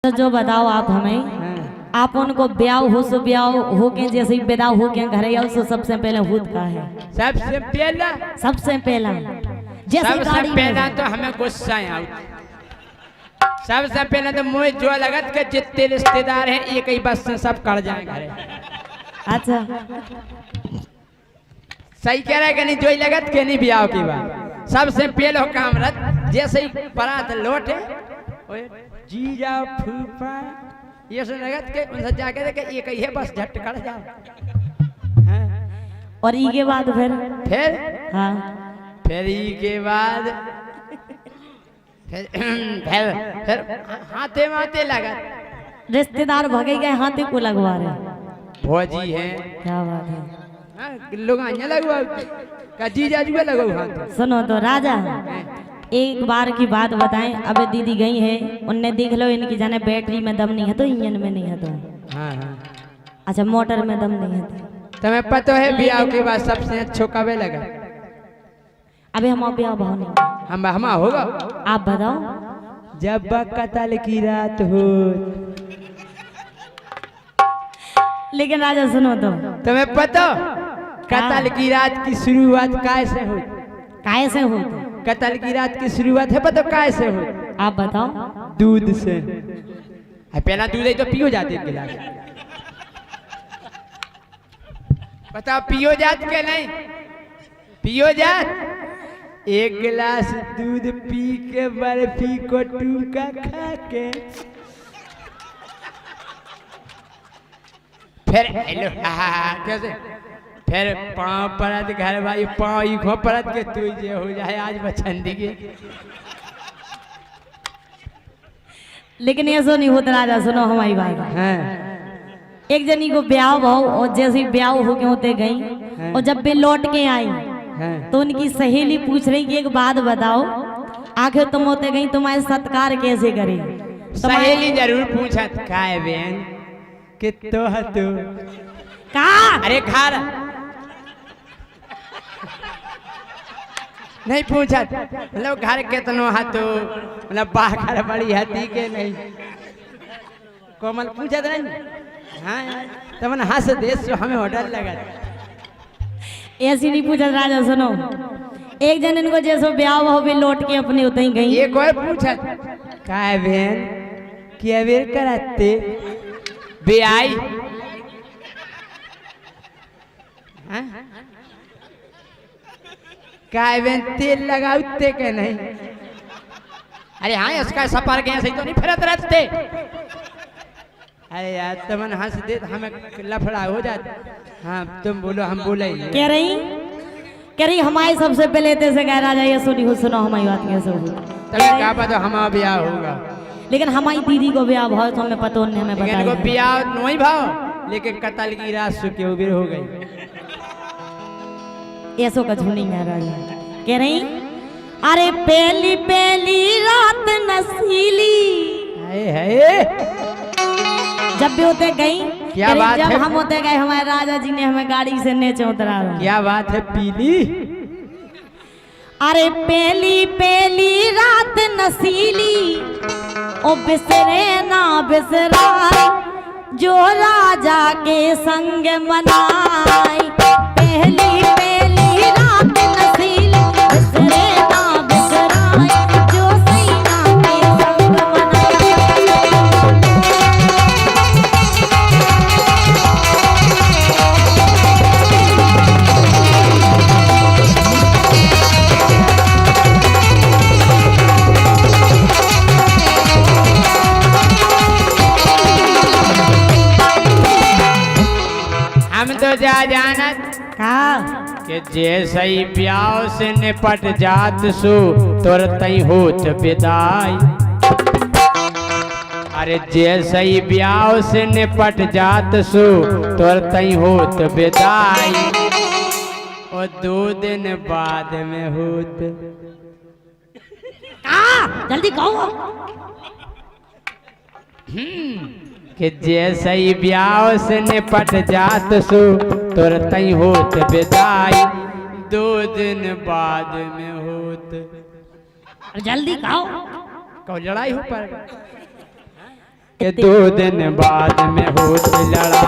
अच्छा जो बताओ आप हमें, आप उनको ब्याह हो सो ब्याह हो के जैसे ही विदा हो के घर आओ सो सबसे पहले होत का है? सबसे पहला जैसे गाड़ी पहला तो हमें गुस्सा आओ। सबसे पहले तो मुझे जो लगत के जितने रिश्तेदार हैं एक ही बस से सब कर जाए घरे। अच्छा सही कह रहे कि नहीं? जो लगत के नहीं ब्याह की बात सबसे पहले काम रत जैसे ही बारात लौटे जीजा फूफा ये सब लगत के उनसे जाके देखे एक ही है बस झट कर जाओ। और ई के बाद फिर हाँ फिर ई के बाद फिर हाथे माथे लगा रिश्तेदार भगे गए हाथे को लगवा रहे। भौजी है क्या बात है, लोग लगवा का जीजा जुआ लगाओ हाथ। सुनो तो राजा एक बार की बात बताएं, अबे दीदी गई है उनने देख लो इनकी जाने बैटरी में दम नहीं है तो इंजन में नहीं है तो अच्छा मोटर में दम नहीं है तो तुम्हें पता है ब्याह के बाद सबसे अच्छा कब लगा? अबे हम ब्याह भाव नहीं हम होगा। आप बताओ। जब कतल की रात हो। लेकिन राजा सुनो तो तुम्हें पता कतल की रात की शुरुआत कैसे हो? कैसे हो? कतल की रात की शुरुआत है पता कैसे हो? आप बताओ। दूध से। पहला दूध है तो पियो जाते एक गिलास। बताओ पियो जात के नहीं? पियो जात। एक गिलास दूध पी के बर्फी को टूका खा के फिर हेलो कैसे फिर पाँव परत घर भाई पाँव ही खो परत के तू जे हो जाए आज बचंदी के। लेकिन ये सो नहीं होता राजा, सुनो हमारी बात। एक जनी को ब्याह भाव और जैसे ब्याह हो के होते गई और जब वे लौट के आई तो उनकी सहेली पूछ रही कि एक बात बताओ आखिर तुम होते गई तुम्हारे सत्कार कैसे करे? सहेली जरूर पूछत का है बहन कि तो हतो का अरे घर नहीं पूछत मतलब घर कितनो हतो मतलब बाहर बड़ी हती के नहीं कोमल पूछत नहीं। हाँ तमन हंस देश हमें होटल लगा ऐसी नहीं पूछत राजा। सुनो एक जन इनको जैसो ब्याह हो भी लौट के अपने उतई गई। एक और पूछत का है बहन कि अबेर करते बेआई काय बहन तेल लगाते के नहीं? अरे हाँ इसका सफर के सही तो नहीं फिरत रहते। अरे यार तुमन हंस दे हमें लफड़ा हो जाता। हाँ तुम बोलो हम बोले कह रही हमारे सबसे पहले से कह राजा ये सुनी हो सुनो हमारी बात कैसे हो तभी क्या पता हमारा ब्याह होगा। लेकिन हमारी दीदी को ब्याह भाव तो हमें पता नहीं, हमें बताया ब्याह नहीं भाव लेकिन कतल की रात सुखी उबिर हो गई। ऐसो का झूठी है राजा। कह रही अरे पहली पहली रात नसीली जब भी होते गई क्या बात जब है? हम होते गए हमारे राजा जी ने हमें गाड़ी से नीचे उतरा। क्या बात है पीली? अरे पहली पहली रात नसीली ओ बिसरे ना बिसरा जो राजा के संग मनाई। पहली पहली रात नसीली बिसरे ना बिसरा जो सैना के संग हम तो जा जानत कि जैसे ही ब्याह से निपट जात सो तुरंत ही होत विदाई। अरे जैसे ही ब्याह से निपट जात सो तुरंत ही होत विदाई और 2 दिन बाद में होत। जल्दी कहो कि जैसे ही ब्याह से निपट जात सो तुरंत ही होत विदाई 2 दिन बाद में होत। जल्दी कहो कहो लड़ाई हो पर कि 2 दिन बाद में होत लड़ा।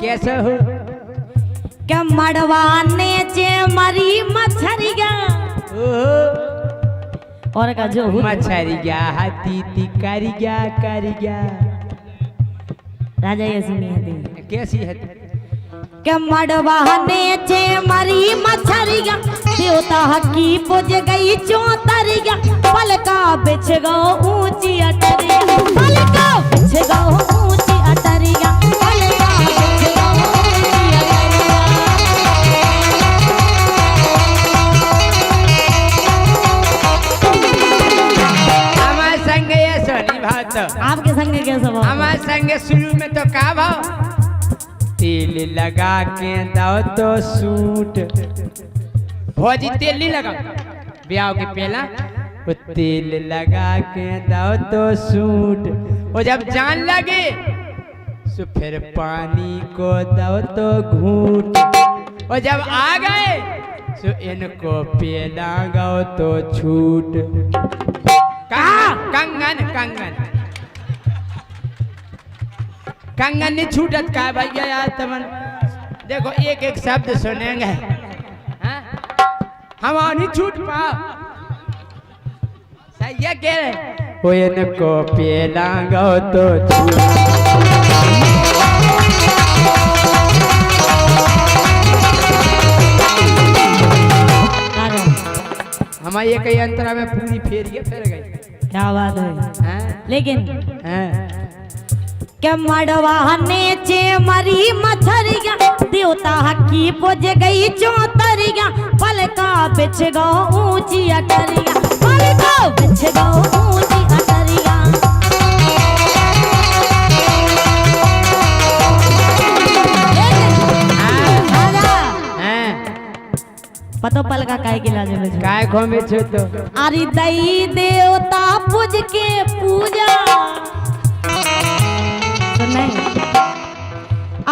कैसे हो क्या मड़वाने चे मरी मछरिया और का जो मछरिया हाथी तिकारिया कारिया राजा ये सुनी है कैसी है क्या मड़वाने चे मरी मछरिया देवता हकी पुज गई चौतरिया पलका बिछ गो ऊंची अटरिया पलका बिछ गो ऊंची अटरिया पलका बिछ गो ऊंची अटरिया। हमारे संग ये सोनी भात आपके संग कैसा भाव? हमारे संग शुरू में तो का भाव तेल लगा के दाओ तो सूट भौजी तेल नहीं लगा ब्याह के पहला वो तेल लगा के दाओ तो सूट वो जब जान लगे तो फिर पानी को दाओ तो घूट और जब आ गए तो इनको पेला गाओ तो छूट। कंगन कंगन कंगन नहीं छूटत का भैया यार तमन देखो एक एक शब्द सुनेंगे हम नहीं छूट पाओ सही है कह रहे वो इनको पेला गो तो हमारे ये कई अंतरा में पूरी फेरिए फिर गई। क्या बात है लेकिन क्या मड़वाने चे मरी मछरिया देवता हकी पुज गई चौतरिया पलका बिछ गो ऊंची अटरिया पलका बिछ गो ऊंची अटरिया। पतो पलका काय के लाजे में काय खो में छो तो अरे दई देवता पुज के पूजा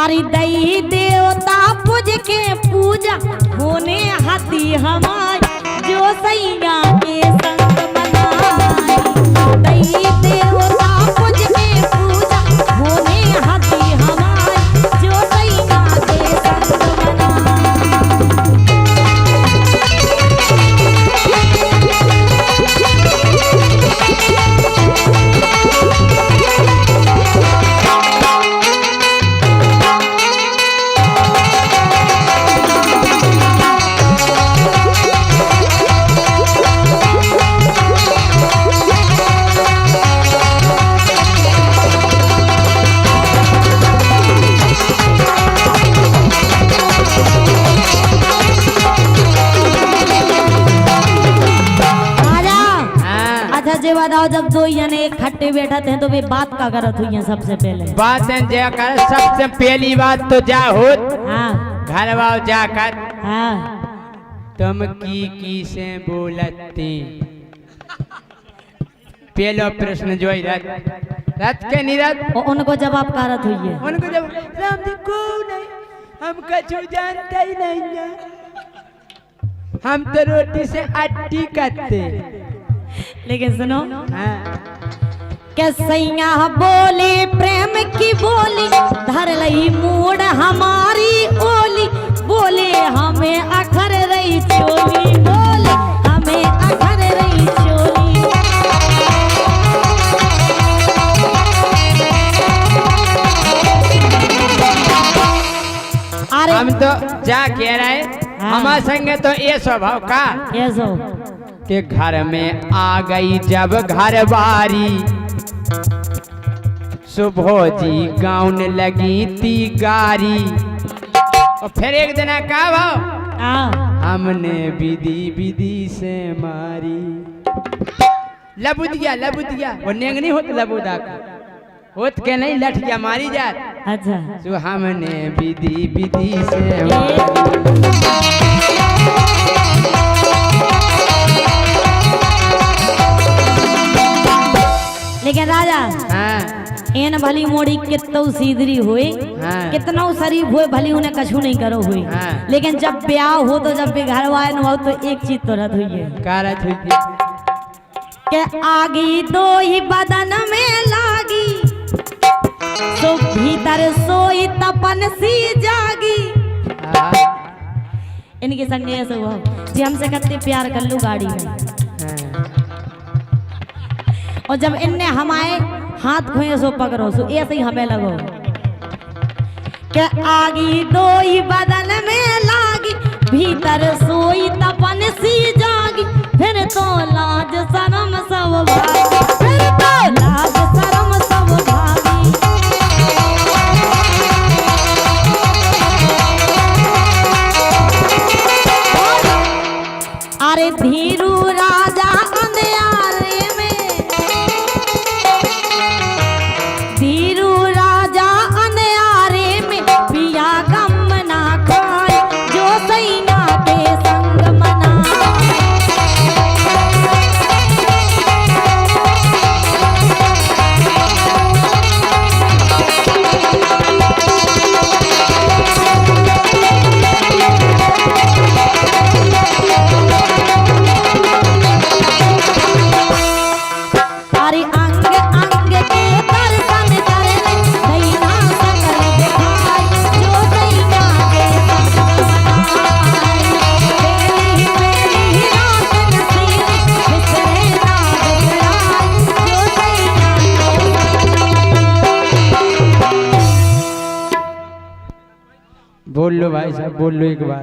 अरे दई देवता पूज के पूजा होने हाथी हमारी जो सैया के संग मनाई दई देवता पूज के पूजा होने हाथी हमारी जो सैया के संग मनाई। बताओ जब दो जने एक खट्टे बैठे थे तो वे बात का करत हुई है सबसे पहले बात जाकर सबसे पहली बात तो जा हो घर वाओ जाकर तुम की से बोलती पहलो प्रश्न जो रत के निरत उनको जवाब करत हुई है उनको जब को नहीं हम कछु जानते ही नहीं है हम तो रोटी से अट्टी करते। लेकिन सुनो क्या सैया बोले प्रेम की बोली धर लही मूड हमारी ओली बोले हमें अखर रही चोली बोले हमें अखर रही चोली। अरे हम तो जा कह रहे हमारे संगे तो ये स्वभाव का ये सो के घर में आ गई जब घर बारी सुबह जी गाउन लगी थी गारी और फिर एक दिन का भाव हमने विधि विधि से मारी लबुदिया वो नेंगनी होत लबुदा का होत के नहीं लठिया मारी जात। अच्छा जो हमने विधि विधि से लेकिन राजा हाँ एन भली मोड़ी कितौ सीधरी हुई हाँ। कितनौ शरीफ हुए भली उन्हें कछु नहीं करो हुई हाँ। लेकिन जब ब्याह हो तो जब भी घर वाले न हो तो एक चीज तो रद हुई है कारत हुई थी के आगी दो ही बदन में लागी तो भीतर सोई तपन सी जागी। हाँ। इनके संग ऐसे हुआ जी हमसे कितने प्यार कर लू गाड़ी में हाँ। और जब इनने हमारे हाथ खोए सो पकड़ो सो ऐसे ही हमें लगो के आगी दो ही बदन में लागी भीतर सोई तपन सी जागी फिर तो लाज शरम सब भागी फिर तो लाज शरम सब भागी। अरे धीरू राजा अंधियारे में धीरू राजा अंधियारे में पिया गम ना खाए जो सैया के संग मनाए। अरे अंग अंग के दर्शन करने दैना सकल दिखाई जो दैना के संग मनाए। बेली रात नसीब बिसरे ना बिसराए जो दैना के। बोल लो भाई साहब बोल लो एक बार।